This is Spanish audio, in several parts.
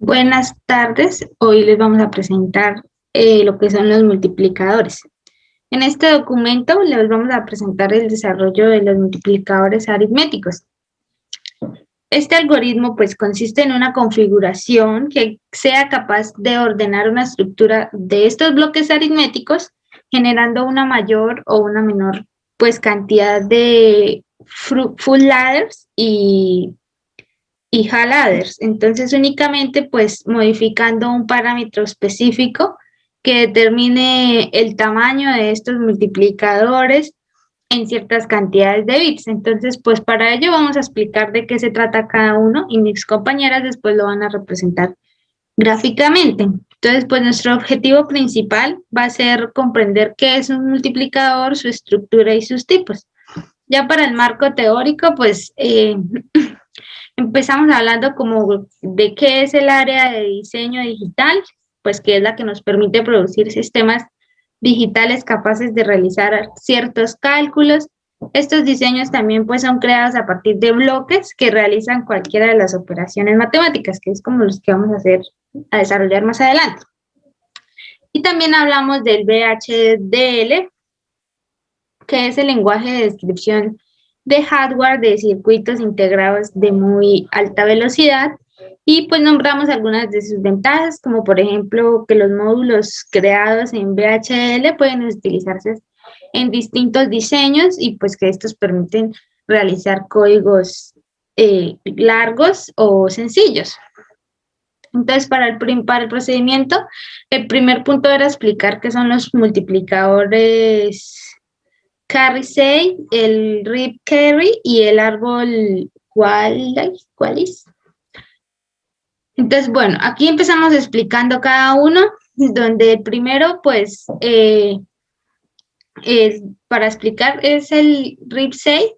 Buenas tardes, hoy les vamos a presentar lo que son los multiplicadores. En este documento les vamos a presentar el desarrollo de los multiplicadores aritméticos. Este algoritmo pues consiste en una configuración que sea capaz de ordenar una estructura de estos bloques aritméticos generando una mayor o una menor pues cantidad de full ladders y half adders. Entonces, únicamente pues modificando un parámetro específico que determine el tamaño de estos multiplicadores en ciertas cantidades de bits. Entonces, pues para ello vamos a explicar de qué se trata cada uno y mis compañeras después lo van a representar gráficamente. Entonces, pues nuestro objetivo principal va a ser comprender qué es un multiplicador, su estructura y sus tipos. Ya para el marco teórico, pues empezamos hablando como de qué es el área de diseño digital, pues que es la que nos permite producir sistemas digitales capaces de realizar ciertos cálculos. Estos diseños también pues son creados a partir de bloques que realizan cualquiera de las operaciones matemáticas, que es como los que vamos a desarrollar más adelante. Y también hablamos del VHDL, que es el lenguaje de descripción de hardware de circuitos integrados de muy alta velocidad, y pues nombramos algunas de sus ventajas, como por ejemplo que los módulos creados en VHDL pueden utilizarse en distintos diseños y pues que estos permiten realizar códigos largos o sencillos. Entonces, para el procedimiento, el primer punto era explicar qué son los multiplicadores carry say, el rip carry y el árbol Wallis. Entonces, bueno, aquí empezamos explicando cada uno, donde el primero, pues, para explicar es el rip say,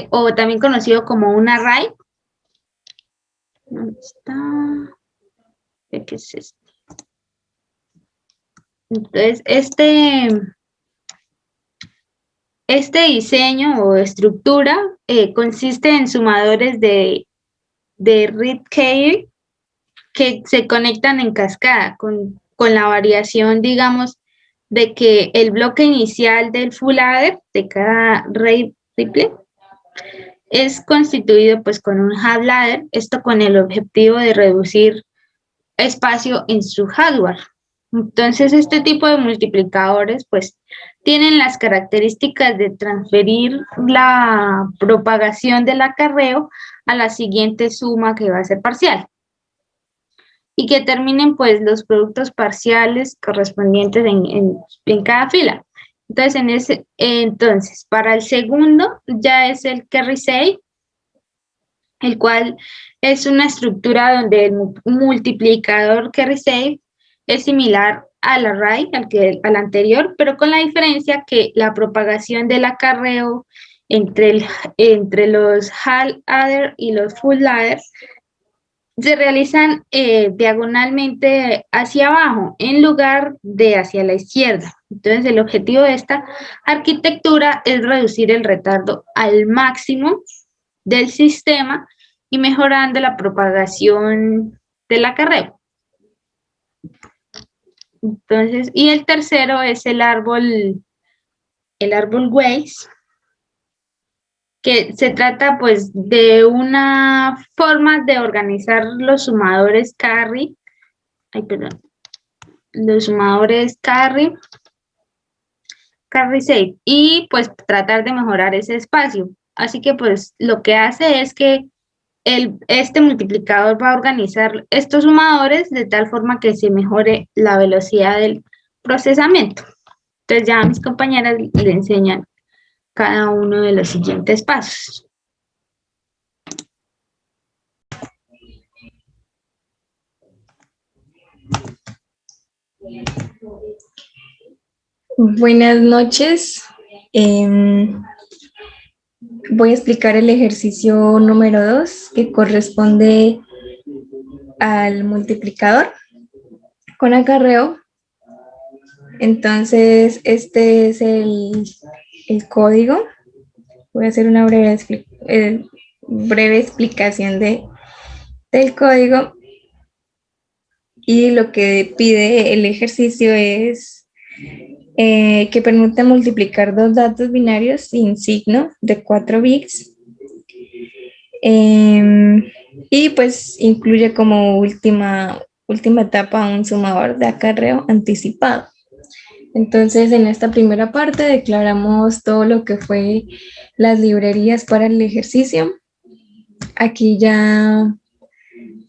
o también conocido como un array. ¿Dónde está? ¿Qué es este? Entonces, este diseño o estructura consiste en sumadores de read carry que se conectan en cascada con la variación, digamos, de que el bloque inicial del full adder de cada ripple es constituido pues con un half ladder, esto con el objetivo de reducir espacio en su hardware. Entonces, este tipo de multiplicadores pues tienen las características de transferir la propagación del acarreo a la siguiente suma que va a ser parcial y que terminen pues los productos parciales correspondientes en cada fila. Entonces, para el segundo ya es el carry say, el cual es una estructura donde el multiplicador carry say es similar al array, al anterior, pero con la diferencia que la propagación del acarreo entre los half adder y los full adder se realizan diagonalmente hacia abajo en lugar de hacia la izquierda. Entonces, el objetivo de esta arquitectura es reducir el retardo al máximo del sistema y mejorando la propagación del acarreo. Entonces, y el tercero es el árbol Weiss, que se trata pues de una forma de organizar los sumadores carry, los sumadores carry save, y pues tratar de mejorar ese espacio. Así que pues lo que hace es que este multiplicador va a organizar estos sumadores de tal forma que se mejore la velocidad del procesamiento. Entonces ya mis compañeras le enseñan cada uno de los siguientes pasos. Buenas noches. Voy a explicar el ejercicio número 2 que corresponde al multiplicador con acarreo. Entonces, este es el código. Voy a hacer una breve explicación del código. y lo que pide el ejercicio es que permite multiplicar dos datos binarios sin signo de 4 bits. Y pues incluye como última etapa un sumador de acarreo anticipado. Entonces, en esta primera parte declaramos todo lo que fue las librerías para el ejercicio. Aquí ya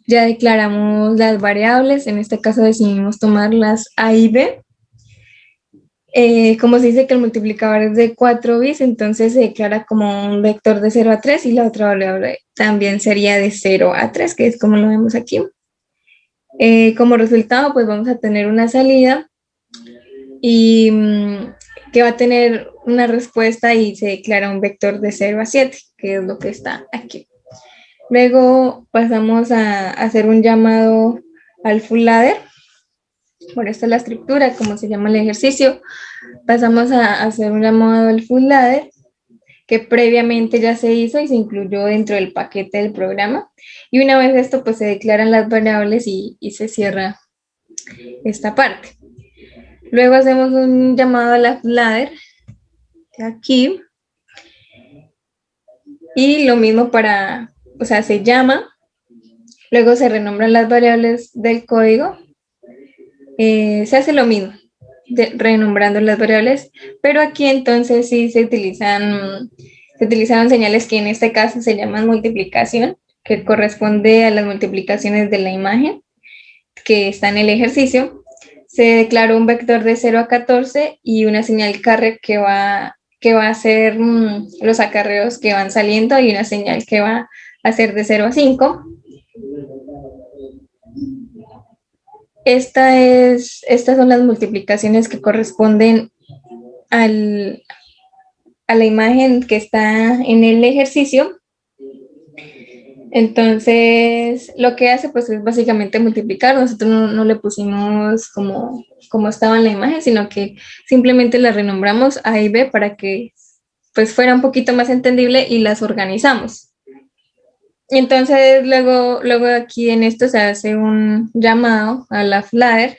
declaramos las variables, en este caso decidimos tomar las A y B. Como se dice que el multiplicador es de 4 bits, entonces se declara como un vector de 0 a 3 y la otra variable también sería de 0 a 3, que es como lo vemos aquí. Como resultado, pues vamos a tener una salida y que va a tener una respuesta y se declara un vector de 0 a 7, que es lo que está aquí. Luego pasamos a hacer un llamado al full ladder. Bueno, esta es la estructura, como se llama el ejercicio. Pasamos a hacer un llamado al full ladder que previamente ya se hizo y se incluyó dentro del paquete del programa. Y una vez esto, pues se declaran las variables y se cierra esta parte. Luego hacemos un llamado a la ladder aquí. Y lo mismo se llama, luego se renombran las variables del código. Se hace lo mismo, renombrando las variables, pero aquí entonces sí se utilizaron señales que en este caso se llaman multiplicación, que corresponde a las multiplicaciones de la imagen que está en el ejercicio. Se declaró un vector de 0 a 14 y una señal carrer que va a hacer los acarreos que van saliendo y una señal que va a ser de 0 a 5. Estas son las multiplicaciones que corresponden a la imagen que está en el ejercicio. Entonces, lo que hace pues es básicamente multiplicar. Nosotros no le pusimos como estaba en la imagen, sino que simplemente las renombramos A y B para que pues fuera un poquito más entendible y las organizamos. Entonces, luego aquí en esto se hace un llamado a la ladder.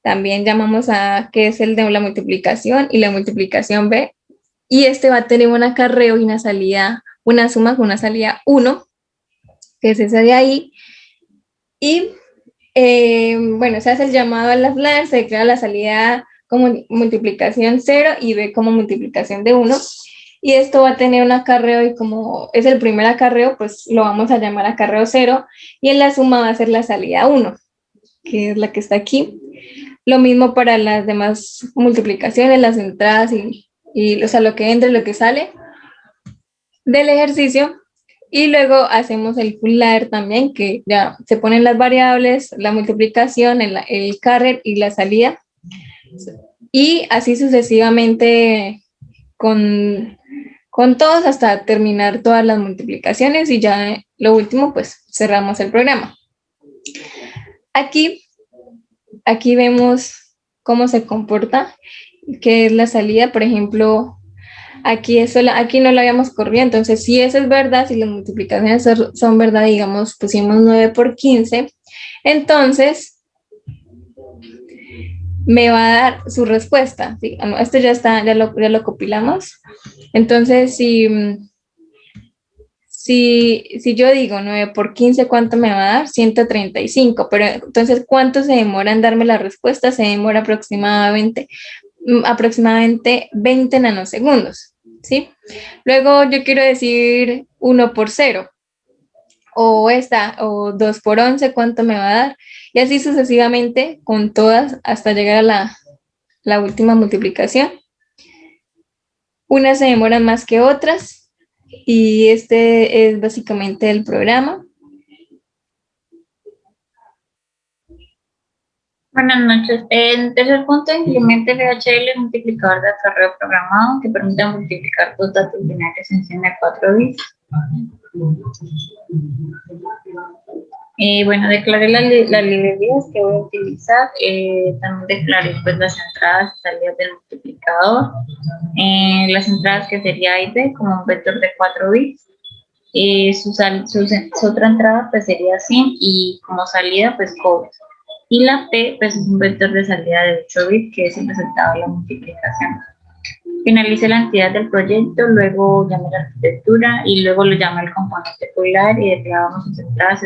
También llamamos a que es el de la multiplicación y la multiplicación B. Y este va a tener un acarreo y una salida, una suma con una salida 1, que es esa de ahí. Y se hace el llamado a las ladder, se declara la salida como multiplicación 0 y B como multiplicación de 1. Y esto va a tener un acarreo y como es el primer acarreo, pues lo vamos a llamar acarreo 0 y en la suma va a ser la salida 1, que es la que está aquí. Lo mismo para las demás multiplicaciones, las entradas y o sea, lo que entra y lo que sale del ejercicio. Y luego hacemos el full ladder también, que ya se ponen las variables, la multiplicación, el carrer y la salida. Y así sucesivamente con todos hasta terminar todas las multiplicaciones y ya lo último, pues cerramos el programa. Aquí vemos cómo se comporta, qué es la salida. Por ejemplo, aquí no lo habíamos corrido, entonces si eso es verdad, si las multiplicaciones son verdad, digamos, pusimos 9 por 15, entonces me va a dar su respuesta. ¿Sí? Esto ya está, ya lo compilamos. Entonces, si yo digo 9 por 15, ¿cuánto me va a dar? 135. Pero entonces, ¿cuánto se demora en darme la respuesta? Se demora aproximadamente 20 nanosegundos. ¿Sí? Luego yo quiero decir 1 por 0. O 2 por 11, ¿cuánto me va a dar? Y así sucesivamente con todas hasta llegar a la última multiplicación. Unas se demoran más que otras y este es básicamente el programa. Buenas noches. En tercer punto, implemente VHL, multiplicador de acarreo programado que permite multiplicar dos datos binarios en 100 de 4 bits. Declaré las librerías que voy a utilizar. También declaré pues, las entradas y salidas del multiplicador. Las entradas que sería A y B como un vector de 4 bits. Su otra entrada pues sería 100 y como salida pues cobres. Y la P pues es un vector de salida de 8 bits, que es el resultado de la multiplicación. Finalice la entidad del proyecto, luego llame la arquitectura y luego lo llama el componente pular y declaramos sus entradas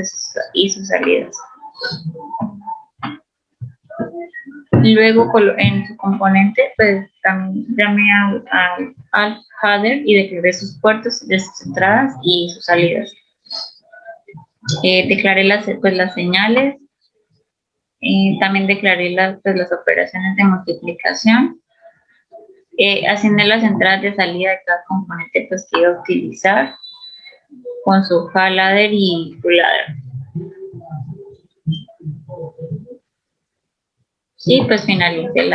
y sus salidas. Luego en su componente pues también llame al header y declaré sus puertos de sus entradas y sus salidas. Declaré las señales, también declaré las operaciones de multiplicación. Asigné las entradas de salida de cada componente pues, que iba a utilizar con su ladder y full ladder. Y pues finalicé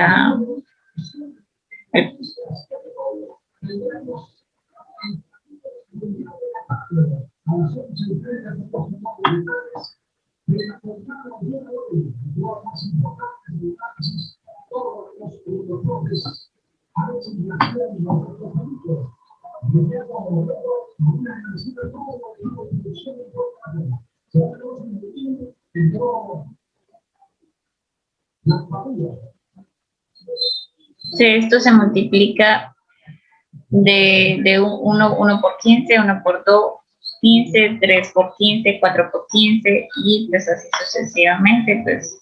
esto se multiplica de 1 por 15, 1 por 2, 15, 3 por 15, 4 por 15 y pues así sucesivamente, pues.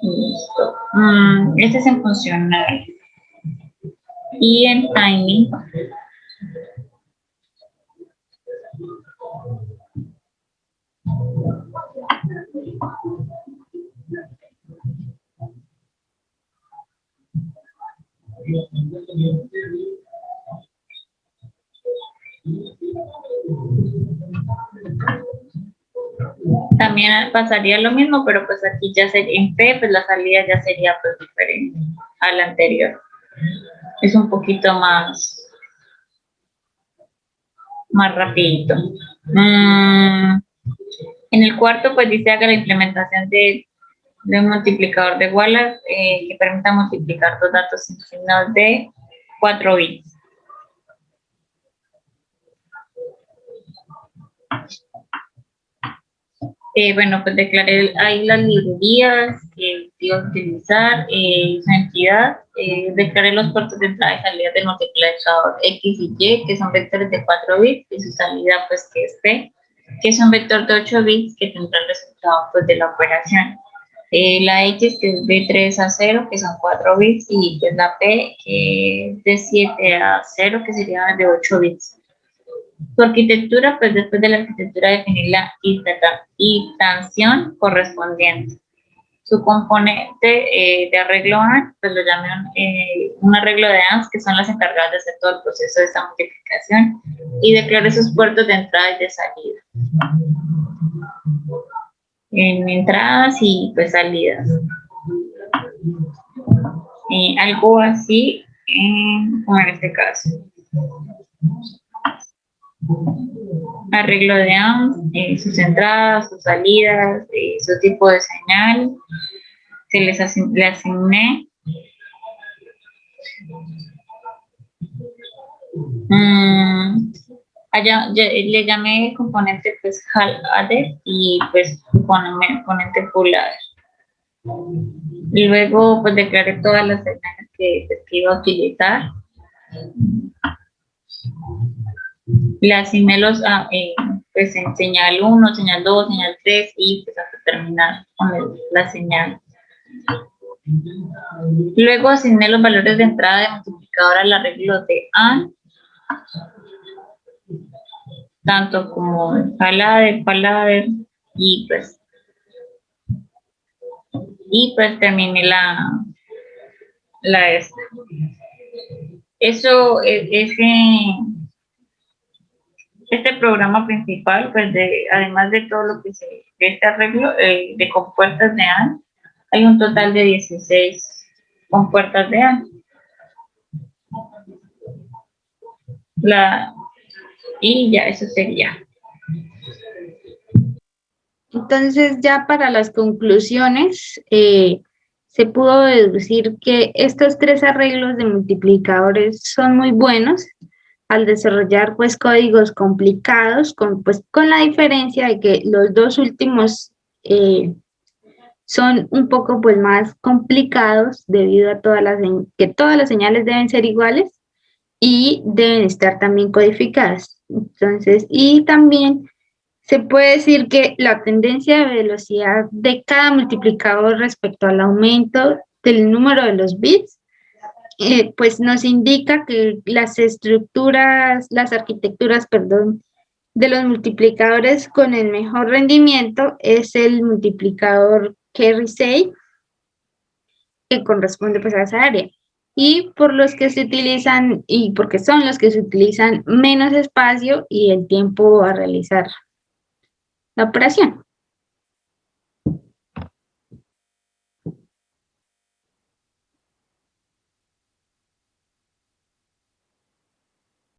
Listo. Este es en funcional. Y en timing. También pasaría lo mismo, pero pues aquí ya sería en P, pues la salida ya sería pues diferente a la anterior. Es un poquito más rapidito. En el cuarto pues dice haga la implementación de un multiplicador de Wallace que permita multiplicar dos datos sin signos de 4 bits. Bueno, pues declaré ahí las librerías que iba a utilizar, su entidad, declaré los puertos de entrada y salida del multiplicador X y Y, que son vectores de 4 bits, y su salida, pues, que es P, que es un vector de 8 bits que tendrá el resultado, pues, de la operación. La X, que es de 3 a 0, que son 4 bits, y pues la P, que es de 7 a 0, que sería de 8 bits. Su arquitectura, pues después de la arquitectura definir la instanción correspondiente. Su componente de arreglo AND, pues lo llaman un arreglo de ANDs, que son las encargadas de hacer todo el proceso de esta multiplicación, y declaré sus puertos de entrada y de salida. En entradas y pues salidas. Algo así, como en este caso. Arreglo de AND, sus entradas, sus salidas, su tipo de señal que le asigné. Allá le llamé componente pues HAL-ADER y pues componente full-ADER. Y luego pues declaré todas las señales que iba a utilizar. Le asigné los pues en señal 1, señal 2, señal 3 y pues hasta terminar con la señal. Luego asigné los valores de entrada de multiplicador al arreglo de AND, tanto como HAL-ADER, y pues terminé la esta. Eso este programa principal, pues además de todo lo que de este arreglo de compuertas de AND, hay un total de 16 compuertas de AND. Y ya eso sería. Entonces, ya para las conclusiones, se pudo deducir que estos 3 arreglos de multiplicadores son muy buenos, al desarrollar pues códigos complicados, con la diferencia de que los dos últimos son un poco pues más complicados debido a que todas las señales deben ser iguales y deben estar también codificadas. Entonces, y también se puede decir que la tendencia de velocidad de cada multiplicador respecto al aumento del número de los bits, pues nos indica que las arquitecturas, perdón, de los multiplicadores con el mejor rendimiento es el multiplicador Carry 6, que corresponde pues a esa área. Y por los que se utilizan, y porque son los que se utilizan menos espacio y el tiempo a realizar la operación.